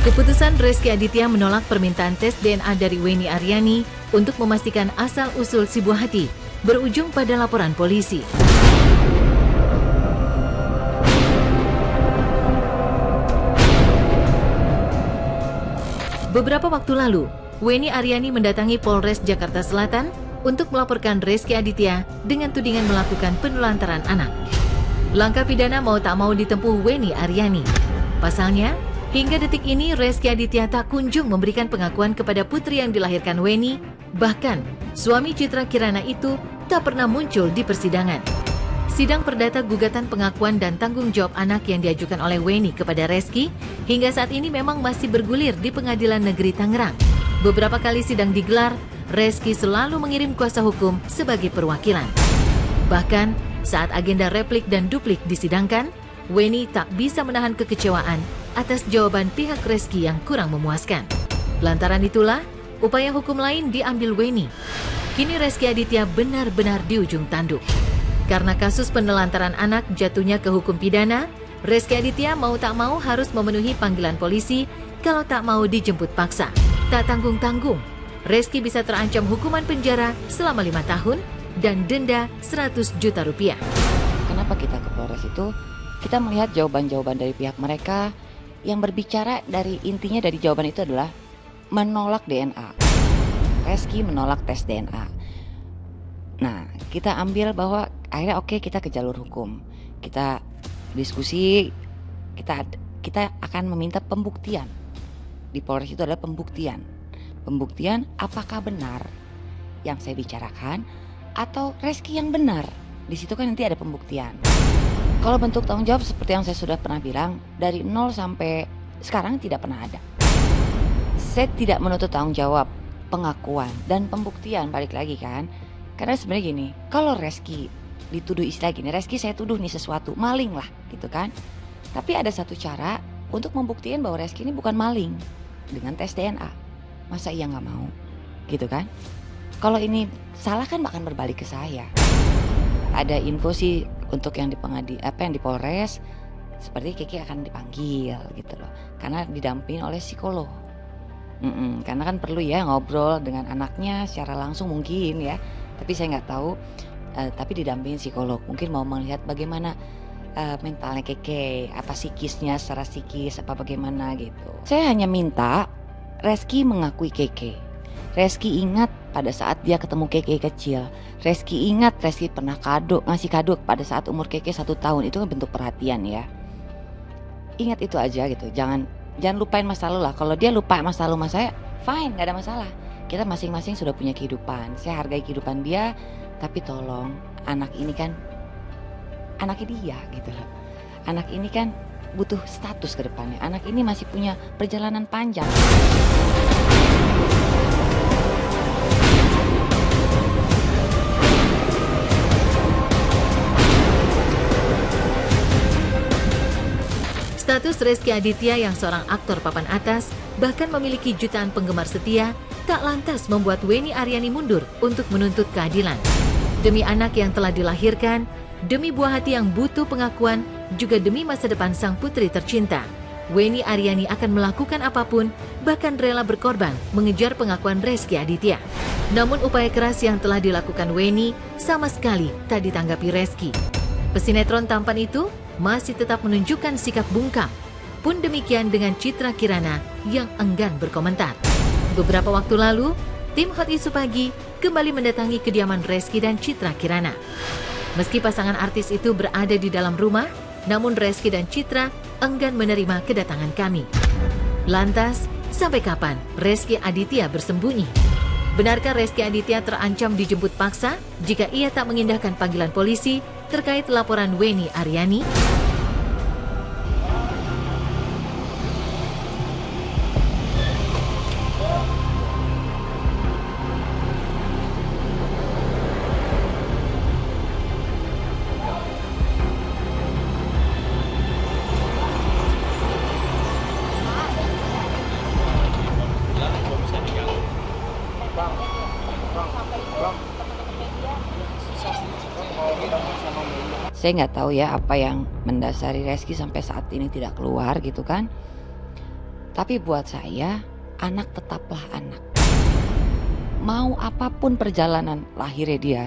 Keputusan Reski Aditya menolak permintaan tes DNA dari Weni Aryani untuk memastikan asal-usul si buah hati berujung pada laporan polisi. Beberapa waktu lalu, Weni Aryani mendatangi Polres Jakarta Selatan untuk melaporkan Reski Aditya dengan tudingan melakukan penelantaran anak. Langkah pidana mau tak mau ditempuh Weni Aryani. Pasalnya, hingga detik ini Reski Aditya tak kunjung memberikan pengakuan kepada putri yang dilahirkan Weni, bahkan suami Citra Kirana itu tak pernah muncul di persidangan. Sidang perdata gugatan pengakuan dan tanggung jawab anak yang diajukan oleh Weni kepada Reski hingga saat ini memang masih bergulir di Pengadilan Negeri Tangerang. Beberapa kali sidang digelar, Reski selalu mengirim kuasa hukum sebagai perwakilan. Bahkan saat agenda replik dan duplik disidangkan, Weni tak bisa menahan kekecewaan atas jawaban pihak Reski yang kurang memuaskan. Lantaran itulah, upaya hukum lain diambil Weni. Kini Reski Aditya benar-benar di ujung tanduk. Karena kasus penelantaran anak jatuhnya ke hukum pidana, Reski Aditya mau tak mau harus memenuhi panggilan polisi kalau tak mau dijemput paksa. Tak tanggung-tanggung, Reski bisa terancam hukuman penjara selama 5 tahun dan denda 100 juta rupiah. Kenapa kita ke Polres itu? Kita melihat jawaban-jawaban dari pihak mereka yang berbicara dari intinya dari jawaban itu adalah menolak DNA. Reski menolak tes DNA. Nah, kita ambil bahwa akhirnya oke, kita ke jalur hukum. Kita diskusi, kita akan meminta pembuktian. Di Polres itu adalah pembuktian. Pembuktian apakah benar yang saya bicarakan atau Reski yang benar. Di situ kan nanti ada pembuktian. Kalau bentuk tanggung jawab seperti yang saya sudah pernah bilang, dari 0 sampai sekarang tidak pernah ada. Saya tidak menuntut tanggung jawab pengakuan dan pembuktian, balik lagi kan. Karena sebenarnya gini, kalau Reski dituduh istilah gini, Reski saya tuduh nih sesuatu, maling lah gitu kan. Tapi ada satu cara untuk membuktikan bahwa Reski ini bukan maling, dengan tes DNA. Masa iya gak mau gitu kan. Kalau ini salah kan akan berbalik ke saya. Ada info sih untuk yang di yang di Polres, seperti Kiki akan dipanggil gitu loh, karena didampingi oleh psikolog. Karena kan perlu ya ngobrol dengan anaknya secara langsung mungkin ya, tapi saya nggak tahu. Tapi didampingi psikolog, mungkin mau melihat bagaimana mentalnya Keke, apa psikisnya secara psikis, apa bagaimana gitu. Saya hanya minta Reski mengakui Keke. Reski ingat pada saat dia ketemu Keke kecil. Reski ingat Reski pernah ngasih kado pada saat umur Keke 1 tahun. Itu kan bentuk perhatian ya. Ingat itu aja gitu. Jangan lupain masa lalu lah. Kalau dia lupa masa lalu sama saya, fine, gak ada masalah. Kita masing-masing sudah punya kehidupan. Saya hargai kehidupan dia. Tapi tolong, anak ini kan anaknya dia gitu loh. Anak ini kan butuh status ke depannya. Anak ini masih punya perjalanan panjang. Status Reski Aditya yang seorang aktor papan atas, bahkan memiliki jutaan penggemar setia, tak lantas membuat Weni Aryani mundur untuk menuntut keadilan. Demi anak yang telah dilahirkan, demi buah hati yang butuh pengakuan, juga demi masa depan sang putri tercinta, Weni Aryani akan melakukan apapun, bahkan rela berkorban mengejar pengakuan Reski Aditya. Namun upaya keras yang telah dilakukan Weni sama sekali tak ditanggapi Reski. Pesinetron tampan itu masih tetap menunjukkan sikap bungkam. Pun demikian dengan Citra Kirana yang enggan berkomentar. Beberapa waktu lalu, tim Hot Isu Pagi kembali mendatangi kediaman Reski dan Citra Kirana. Meski pasangan artis itu berada di dalam rumah, namun Reski dan Citra enggan menerima kedatangan kami. Lantas, sampai kapan Reski Aditya bersembunyi? Benarkah Reski Aditya terancam dijemput paksa jika ia tak mengindahkan panggilan polisi terkait laporan Weni Aryani? Saya nggak tahu ya apa yang mendasari Reski sampai saat ini tidak keluar gitu kan. Tapi buat saya, anak tetaplah anak. Mau apapun perjalanan lahirnya dia,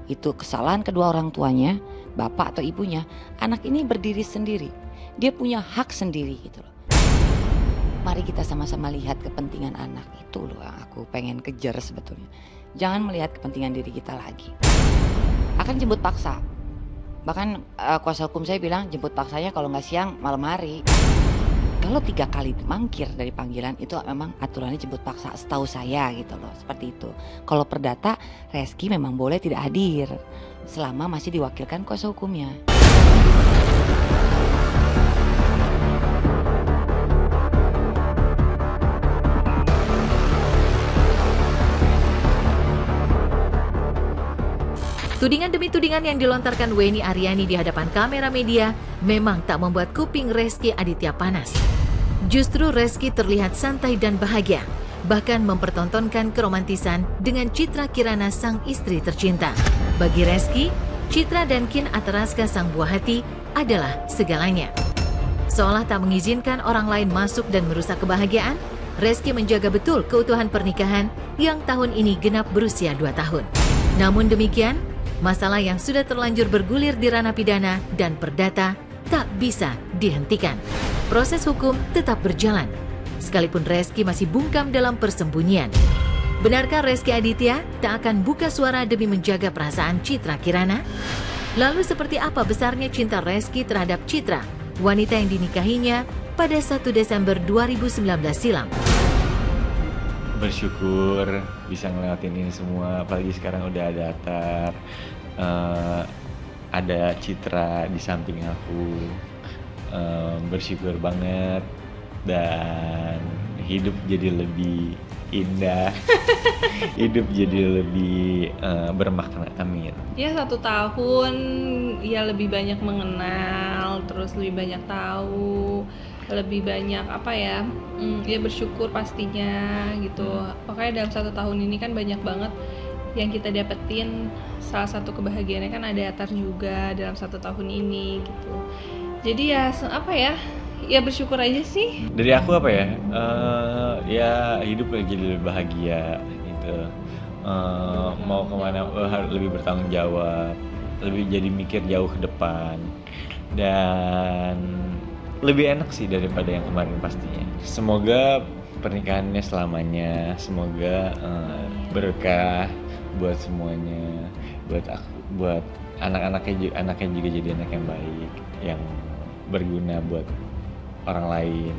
itu kesalahan kedua orang tuanya, bapak atau ibunya, anak ini berdiri sendiri. Dia punya hak sendiri gitu loh. Mari kita sama-sama lihat kepentingan anak, itu loh yang aku pengen kejar sebetulnya. Jangan melihat kepentingan diri kita lagi. Akan jemput paksa. Bahkan kuasa hukum saya bilang jemput paksanya kalau nggak siang malam hari. Kalau 3 kali mangkir dari panggilan itu memang aturannya jemput paksa, setahu saya gitu loh, seperti itu. Kalau perdata, Reski memang boleh tidak hadir selama masih diwakilkan kuasa hukumnya. Tudingan demi tudingan yang dilontarkan Weni Aryani di hadapan kamera media memang tak membuat kuping Reski Aditya panas. Justru Reski terlihat santai dan bahagia, bahkan mempertontonkan keromantisan dengan Citra Kirana sang istri tercinta. Bagi Reski, Citra dan Kin Ataraska sang buah hati adalah segalanya. Seolah tak mengizinkan orang lain masuk dan merusak kebahagiaan, Reski menjaga betul keutuhan pernikahan yang tahun ini genap berusia 2 tahun. Namun demikian, masalah yang sudah terlanjur bergulir di ranah pidana dan perdata tak bisa dihentikan. Proses hukum tetap berjalan, sekalipun Reski masih bungkam dalam persembunyian. Benarkah Reski Aditya tak akan buka suara demi menjaga perasaan Citra Kirana? Lalu seperti apa besarnya cinta Reski terhadap Citra, wanita yang dinikahinya pada 1 Desember 2019 silam? Bersyukur bisa ngelewatin ini semua, apalagi sekarang udah ada Atar, ada Citra di samping aku. Bersyukur banget dan hidup jadi lebih indah. Hidup jadi lebih bermakna. Amin. Ya 1 tahun ya lebih banyak mengenal, terus lebih banyak tahu, lebih banyak ya bersyukur pastinya gitu. Makanya dalam 1 tahun ini kan banyak banget yang kita dapetin. Salah satu kebahagiaannya kan ada Atar juga dalam 1 tahun ini gitu. Jadi ya bersyukur aja sih. Dari aku ya hidup lagi lebih bahagia gitu. Mau kemana harus lebih bertanggung jawab, lebih jadi mikir jauh ke depan, dan lebih enak sih daripada yang kemarin pastinya. Semoga pernikahannya selamanya, semoga berkah buat semuanya, buat aku, buat anaknya juga jadi anak yang baik, yang berguna buat orang lain,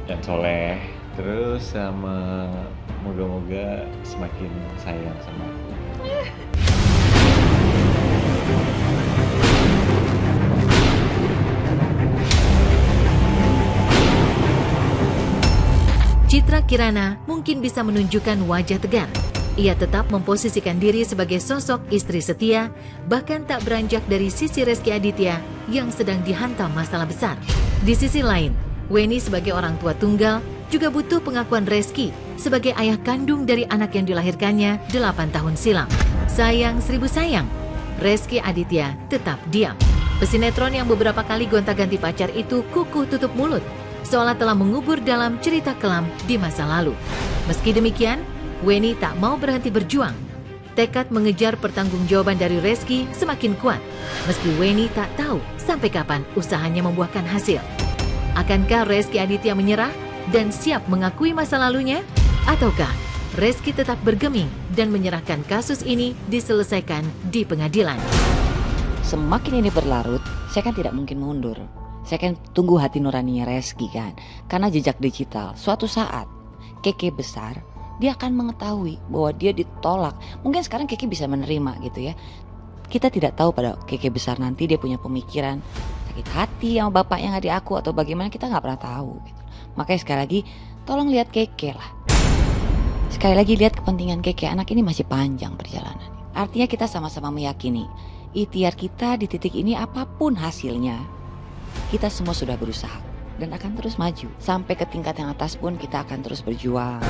dan soleh. Terus sama moga-moga semakin sayang sama aku. Citra Kirana mungkin bisa menunjukkan wajah tegar. Ia tetap memposisikan diri sebagai sosok istri setia, bahkan tak beranjak dari sisi Reski Aditya yang sedang dihantam masalah besar. Di sisi lain, Weni sebagai orang tua tunggal juga butuh pengakuan Reski sebagai ayah kandung dari anak yang dilahirkannya 8 tahun silam. Sayang 1000 sayang, Reski Aditya tetap diam. Pesinetron yang beberapa kali gonta-ganti pacar itu kukuh tutup mulut, seolah telah mengubur dalam cerita kelam di masa lalu. Meski demikian, Weni tak mau berhenti berjuang. Tekad mengejar pertanggungjawaban dari Reski semakin kuat, meski Weni tak tahu sampai kapan usahanya membuahkan hasil. Akankah Reski Aditya menyerah dan siap mengakui masa lalunya? Ataukah Reski tetap bergeming dan menyerahkan kasus ini diselesaikan di pengadilan? Semakin ini berlarut, saya kan tidak mungkin mundur. Saya kan tunggu hati nuraninya Reski kan. Karena jejak digital, suatu saat Keke besar, dia akan mengetahui bahwa dia ditolak. Mungkin sekarang Keke bisa menerima gitu ya. Kita tidak tahu pada Keke besar nanti dia punya pemikiran sakit hati sama bapaknya nggak diaku atau bagaimana, kita nggak pernah tahu gitu. Makanya sekali lagi tolong lihat Keke lah. Sekali lagi lihat kepentingan Keke, anak ini masih panjang perjalanan. Artinya kita sama-sama meyakini ikhtiar kita di titik ini apapun hasilnya, kita semua sudah berusaha dan akan terus maju. Sampai ke tingkat yang atas pun kita akan terus berjuang.